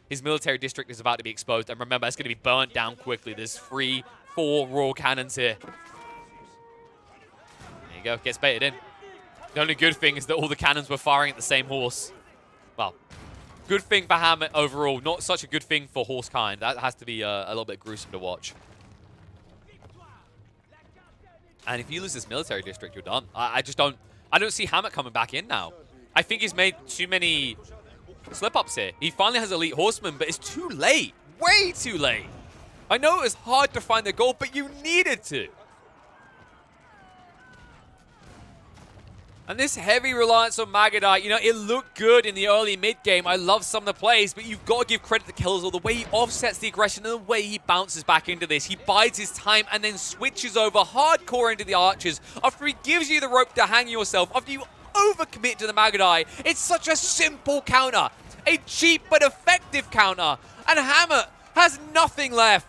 His military district is about to be exposed, and remember, it's going to be burnt down quickly. There's 3-4 raw cannons here. There you go, gets baited in. The only good thing is that all the cannons were firing at the same horse. Well, good thing for Hammer overall, not such a good thing for horsekind. That has to be a little bit gruesome to watch. And if you lose this military district, you're done. I don't see Hammer coming back in now. I think he's made too many slip-ups here. He finally has elite horsemen, but it's too late. Way too late. I know it was hard to find the goal, but you needed to. And this heavy reliance on Magadite, you know, it looked good in the early mid-game. I love some of the plays, but you've got to give credit to Kelzor. The way he offsets the aggression and the way he bounces back into this. He bides his time and then switches over hardcore into the archers. After he gives you the rope to hang yourself, after you overcommit to the Magadite, it's such a simple counter. A cheap but effective counter. And Hammer has nothing left.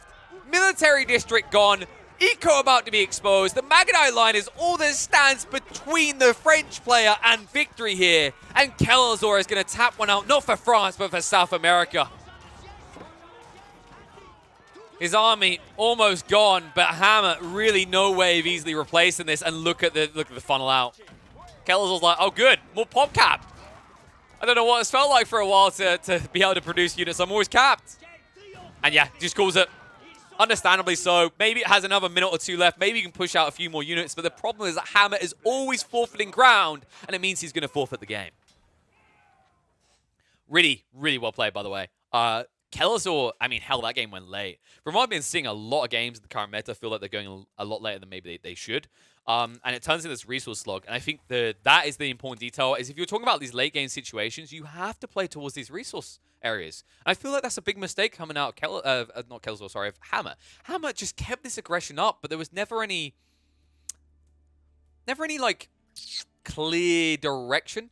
Military district gone. Eco about to be exposed. The Magadite line is all that stands between the French player and victory here. And Kelzor is going to tap one out, not for France, but for South America. His army almost gone, but Hammer really no way of easily replacing this. And look at the funnel out. Kelzor's like, oh good, more pop cap. I don't know what it's felt like for a while to be able to produce units. I'm always capped. And yeah, just calls it. Understandably so. Maybe it has another minute or two left. Maybe you can push out a few more units. But the problem is that Hammer is always forfeiting ground, and it means he's going to forfeit the game. Really, really well played, by the way. Kelzor, I mean, hell, that game went late. From what I've been seeing, a lot of games in the current meta feel like they're going a lot later than maybe they should. And it turns into this resource slog. And I think that is the important detail, is if you're talking about these late game situations, you have to play towards these resource areas. And I feel like that's a big mistake coming out of not Kelzor, sorry, of Hammer. Hammer just kept this aggression up, but there was never any like clear direction,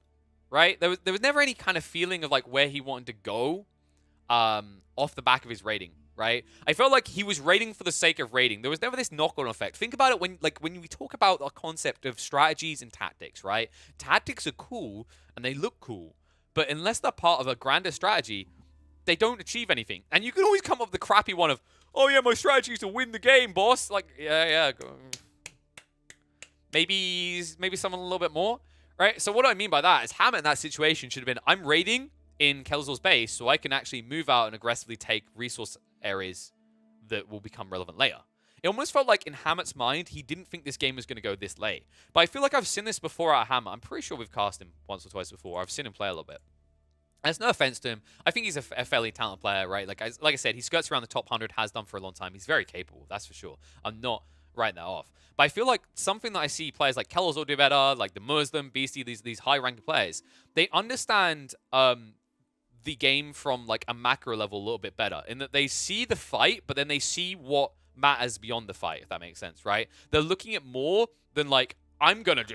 right? There was never any kind of feeling of like where he wanted to go off the back of his raiding, right? I felt like he was raiding for the sake of raiding. There was never this knock-on effect. Think about it when we talk about a concept of strategies and tactics, right? Tactics are cool and they look cool, but unless they're part of a grander strategy, they don't achieve anything. And you can always come up with the crappy one of, oh yeah, my strategy is to win the game, boss. Like, yeah. Maybe someone a little bit more, right? So what I mean by that is Hammer in that situation should have been, I'm raiding in Kelzor's base so I can actually move out and aggressively take resource areas that will become relevant later. It almost felt like in Hammett's mind, he didn't think this game was going to go this late. But I feel like I've seen this before at Hammett. I'm pretty sure we've cast him once or twice before. I've seen him play a little bit. There's no offense to him. I think he's a fairly talented player, right? Like I said, he skirts around the top 100, has done for a long time. He's very capable, that's for sure. I'm not writing that off. But I feel like something that I see players like Kellerzor do better, like the Muslim, Beastie, these high-ranked players, they understand the game from like a macro level a little bit better in that they see the fight, but then they see what matters beyond the fight, if that makes sense, right? They're looking at more than like, I'm gonna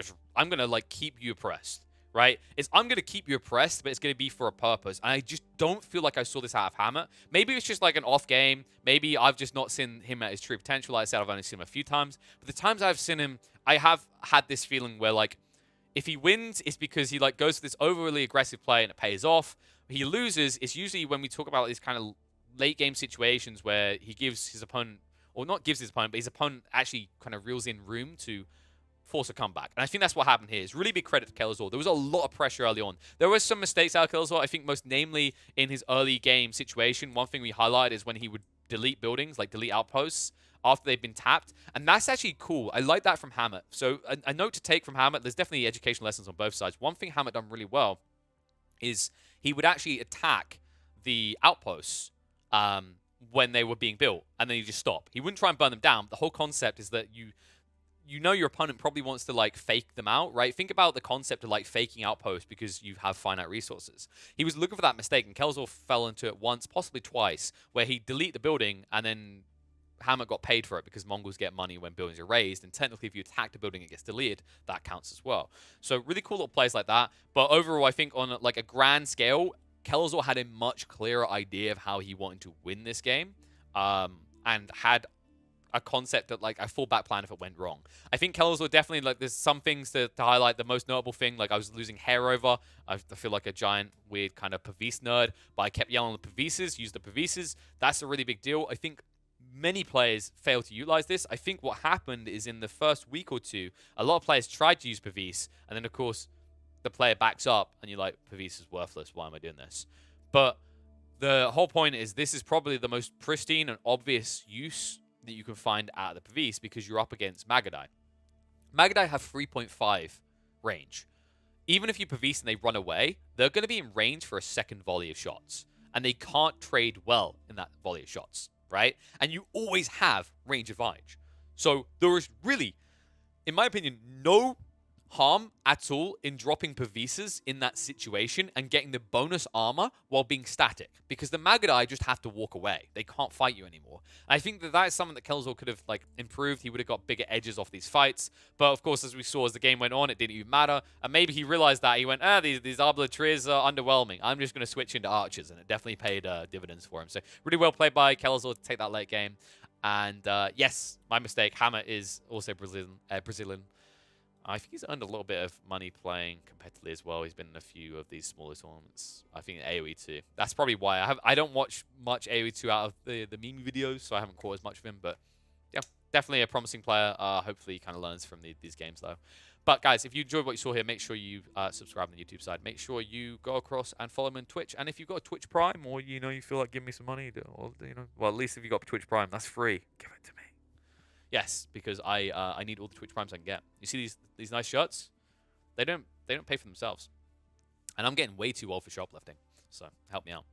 like keep you oppressed. Right? I'm going to keep you oppressed, but it's going to be for a purpose. And I just don't feel like I saw this out of Hammett. Maybe it's just like an off game. Maybe I've just not seen him at his true potential. Like I said, I've only seen him a few times. But the times I've seen him, I have had this feeling where like, if he wins, it's because he like goes for this overly aggressive play and it pays off. He loses, it's usually when we talk about these kind of late game situations where he gives his opponent, or not gives his opponent, but his opponent actually kind of reels in room to force a comeback. And I think that's what happened here. It's really big credit to Kellerzor. There was a lot of pressure early on. There were some mistakes out of Kellerzor. I think most namely in his early game situation, one thing we highlight is when he would delete buildings, like delete outposts after they've been tapped. And that's actually cool. I like that from Hammett. So a note to take from Hammett, there's definitely educational lessons on both sides. One thing Hammett done really well is he would actually attack the outposts when they were being built, and then you just stop. He wouldn't try and burn them down. The whole concept is that you know your opponent probably wants to like fake them out, right? Think about the concept of like faking outposts because you have finite resources. He was looking for that mistake, and Kellerzor fell into it once, possibly twice, where he delete the building and then Hammett got paid for it because Mongols get money when buildings are raised, and technically if you attack the building it gets deleted, that counts as well. So really cool little plays like that. But overall, I think on like a grand scale, Kellerzor had a much clearer idea of how he wanted to win this game, and had a concept that like a fallback plan if it went wrong. I think Kellerzor definitely, like, there's some things to highlight. The most notable thing, like I was losing hair over. I feel like a giant weird kind of Pavis nerd, but I kept yelling the Pavises, use the Pavises. That's a really big deal. I think many players fail to utilize this. I think what happened is in the first week or two, a lot of players tried to use Pavis, and then of course the player backs up and you're like, Pavis is worthless, why am I doing this? But the whole point is this is probably the most pristine and obvious use that you can find out of the Pavis because you're up against Magadai. Magadai have 3.5 range. Even if you Pavis and they run away, they're going to be in range for a second volley of shots. And they can't trade well in that volley of shots, right? And you always have range advantage. So there is really, in my opinion, no harm at all in dropping Pavises in that situation and getting the bonus armor while being static, because the Magadai just have to walk away. They can't fight you anymore. I think that is something that Kellerzor could have like improved. He would have got bigger edges off these fights, but of course, as we saw as the game went on, it didn't even matter. And maybe he realized that he went, these Arbiters are underwhelming. I'm just going to switch into archers, and it definitely paid dividends for him. So really well played by Kellerzor to take that late game. And yes, my mistake. Hammer is also Brazilian. I think he's earned a little bit of money playing competitively as well. He's been in a few of these smaller tournaments. I think AoE 2. That's probably why I don't watch much AoE 2 out of the meme videos, so I haven't caught as much of him. But yeah, definitely a promising player. Hopefully he kind of learns from these games though. But guys, if you enjoyed what you saw here, make sure you subscribe on the YouTube side. Make sure you go across and follow him on Twitch. And if you've got a Twitch Prime, or you feel like giving me some money, or well, at least if you got Twitch Prime, that's free. Give it to me. Yes, because I need all the Twitch Primes I can get. You see these nice shirts? They don't pay for themselves, and I'm getting way too old for shoplifting. So help me out.